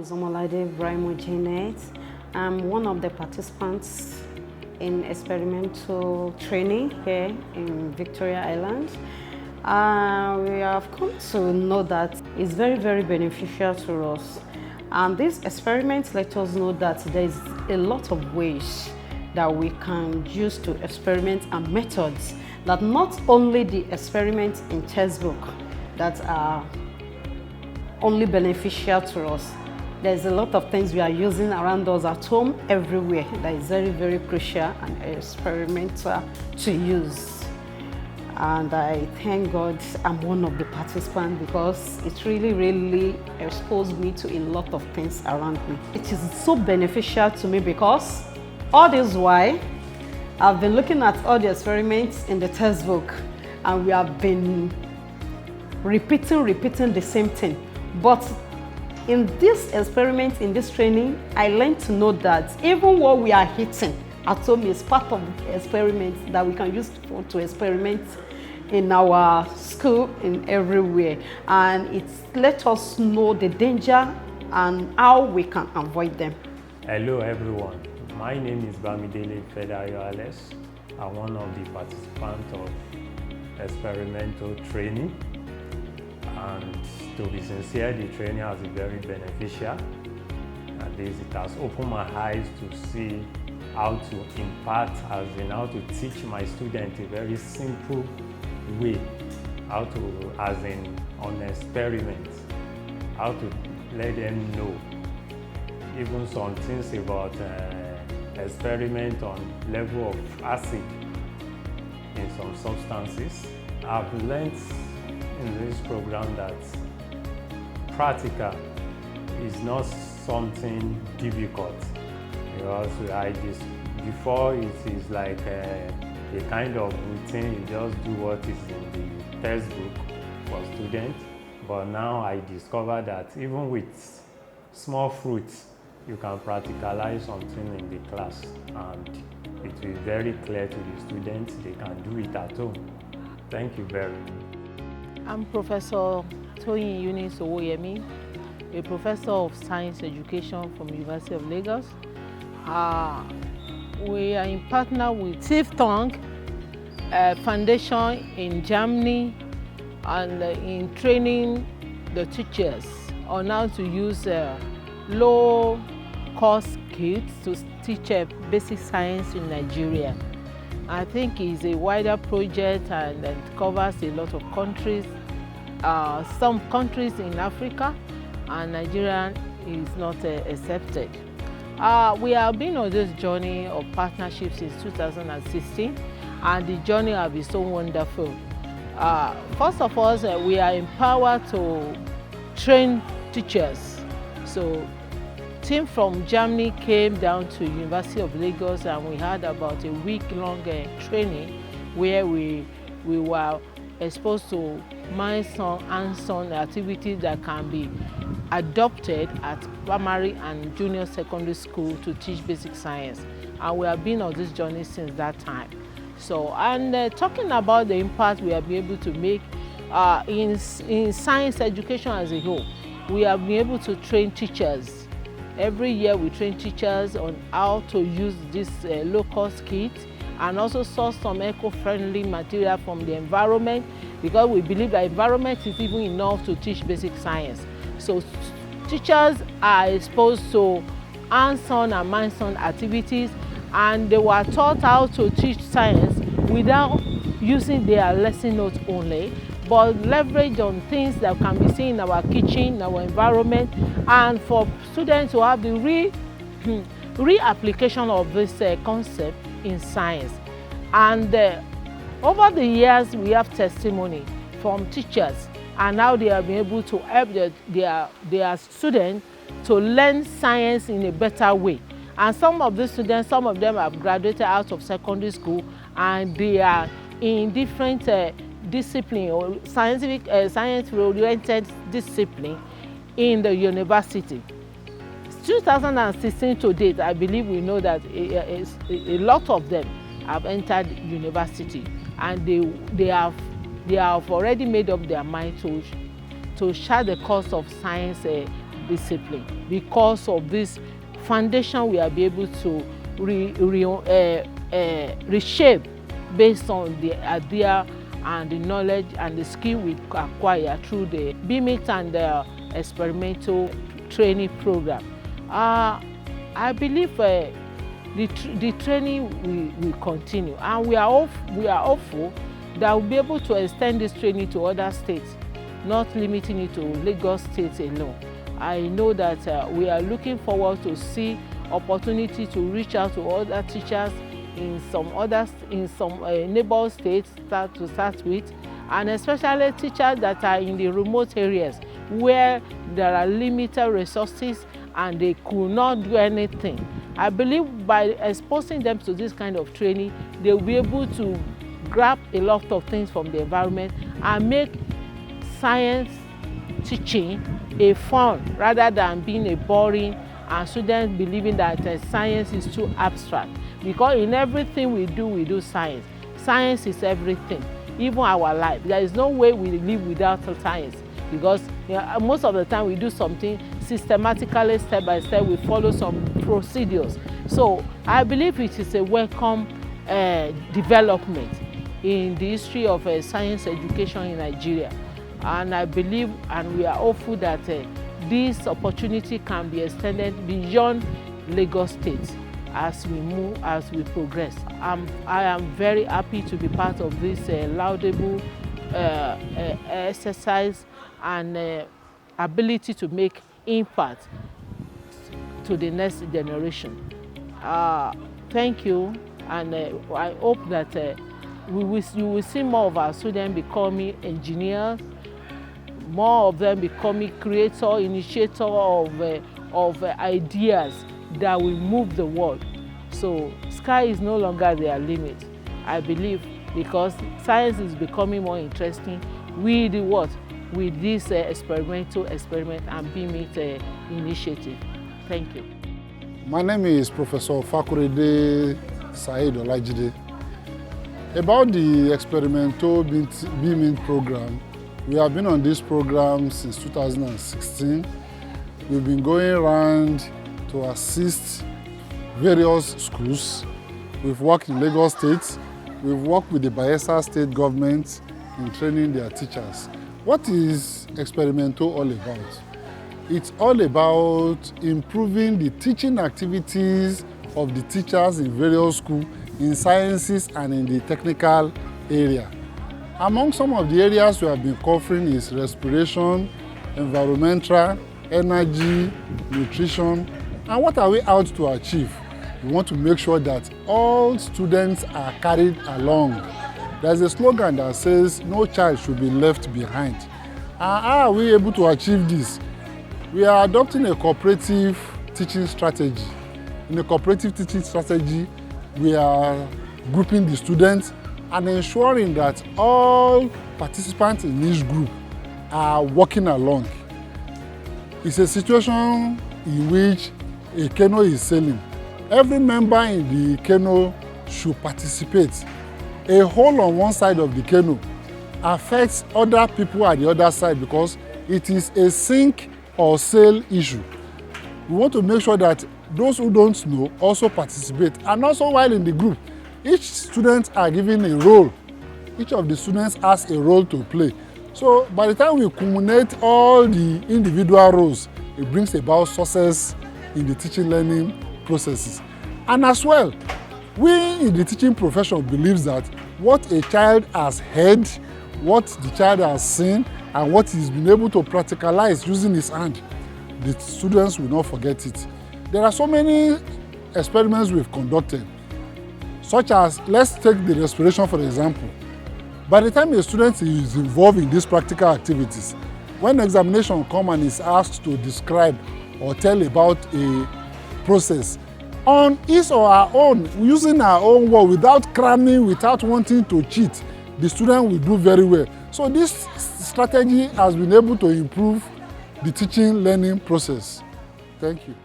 is Omolade Brimo Janet. I'm one of the participants in experimental training here in Victoria Island. We have come to know that it's very, very beneficial to us. And this experiment let us know that there's a lot of ways that we can use to experiment and methods that not only the experiments in textbook that are only beneficial to us. There's a lot of things we are using around us at home, everywhere, that is very, very crucial and experimental to use. And I thank God I'm one of the participants because it really, really exposed me to a lot of things around me. It is so beneficial to me because all this while, I've been looking at all the experiments in the textbook and we have been repeating the same thing. But in this experiment, in this training, I learned to know that even what we are hitting at home is part of the experiment that we can use to experiment in our school, in everywhere. And it let us know the danger and how we can avoid them. Hello everyone, my name is Bamidele Fedayo. I'm one of the participants of experimental training. And to be sincere, the training has been very beneficial. At least it has opened my eyes to see how to impart, as in how to teach my students a very simple way, how to, as in on experiments, how to let them know even some things about experiment on level of acid in some substances. I've learned in this program that practical is not something difficult, because before it is like a kind of routine, you just do what is in the textbook for students. But now I discover that even with small fruits, you can practicalize something in the class and it will be very clear to the students. They can do it at home. Thank you very much. I'm Professor Toyin Eunice Owoyemi, a professor of science education from University of Lagos. We are in partner with Stiftung Foundation in Germany and in training the teachers on how to use low-cost kits to teach basic science in Nigeria. I think it's a wider project and it covers a lot of countries, some countries in Africa, and Nigeria is not accepted. We have been on this journey of partnership since 2016, and the journey has been so wonderful. First of all, we are empowered to train teachers. So team from Germany came down to University of Lagos and we had about a week-long training where we were exposed to hands-on activities that can be adopted at primary and junior secondary school to teach basic science. And we have been on this journey since that time. So, and talking about the impact we have been able to make in science education as a whole, we have been able to train teachers. Every year we train teachers on how to use this low-cost kit and also source some eco-friendly material from the environment, because we believe that environment is even enough to teach basic science. So teachers are exposed to hands-on and mind-on activities, and they were taught how to teach science without using their lesson notes only, but leverage on things that can be seen in our kitchen, in our environment, and for students to have the reapplication of this concept in science. And over the years, we have testimony from teachers and how they have been able to help their students to learn science in a better way. And some of the students, some of them have graduated out of secondary school and they are in different discipline or science-oriented discipline in the university. 2016 to date, I believe we know that a lot of them have entered university, and they have already made up their mind to share the course of science discipline. Because of this foundation, we are be able to reshape based on the idea and the knowledge and the skill we acquire through the Be-NINT and the experimental training program. I believe the training will continue, and we are hopeful that we'll be able to extend this training to other states, not limiting it to Lagos State alone. I know that we are looking forward to see opportunity to reach out to other teachers in some neighbor states to start with, and especially teachers that are in the remote areas where there are limited resources and they could not do anything. I believe by exposing them to this kind of training, they will be able to grab a lot of things from the environment and make science teaching a fun rather than being a boring and students believing that science is too abstract. Because in everything we do science. Science is everything, even our life. There is no way we live without science, because most of the time we do something systematically, step by step, we follow some procedures. So I believe it is a welcome development in the history of science education in Nigeria. And I believe and we are hopeful that this opportunity can be extended beyond Lagos State as we move, as we progress. I am very happy to be part of this laudable exercise and ability to make impact to the next generation. Thank you, and I hope that you will see more of our students becoming engineers, more of them becoming creator, initiator of ideas that will move the world. So sky is no longer their limit, I believe, because science is becoming more interesting with what? With this experimental experiment and Be-NINT initiative. Thank you. My name is Professor Fakurede Said Olajide. About the experimental Be-NINT program, we have been on this program since 2016. We've been going around to assist various schools. We've worked in Lagos State. We've worked with the Bayelsa State government in training their teachers. What is Experimento all about? It's all about improving the teaching activities of the teachers in various schools in sciences and in the technical area. Among some of the areas we have been covering is respiration, environmental, energy, nutrition. And what are we out to achieve? We want to make sure that all students are carried along. There's a slogan that says, no child should be left behind. And how are we able to achieve this? We are adopting a cooperative teaching strategy. In a cooperative teaching strategy, we are grouping the students and ensuring that all participants in each group are working along. It's a situation in which a canoe is sailing. Every member in the canoe should participate. A hole on one side of the canoe affects other people at the other side because it is a sink or sail issue. We want to make sure that those who don't know also participate. And also while in the group, each student are given a role. Each of the students has a role to play. So by the time we culminate all the individual roles, it brings about success in the teaching learning processes. And as well, we in the teaching profession believes that what a child has heard, what the child has seen, and what he's been able to practicalize using his hand, the students will not forget it. There are so many experiments we've conducted, such as, let's take the respiration for example. By the time a student is involved in these practical activities, when examination comes and is asked to describe or tell about a process, on his or her own, using our own word, without cramming, without wanting to cheat, the student will do very well. So this strategy has been able to improve the teaching learning process. Thank you.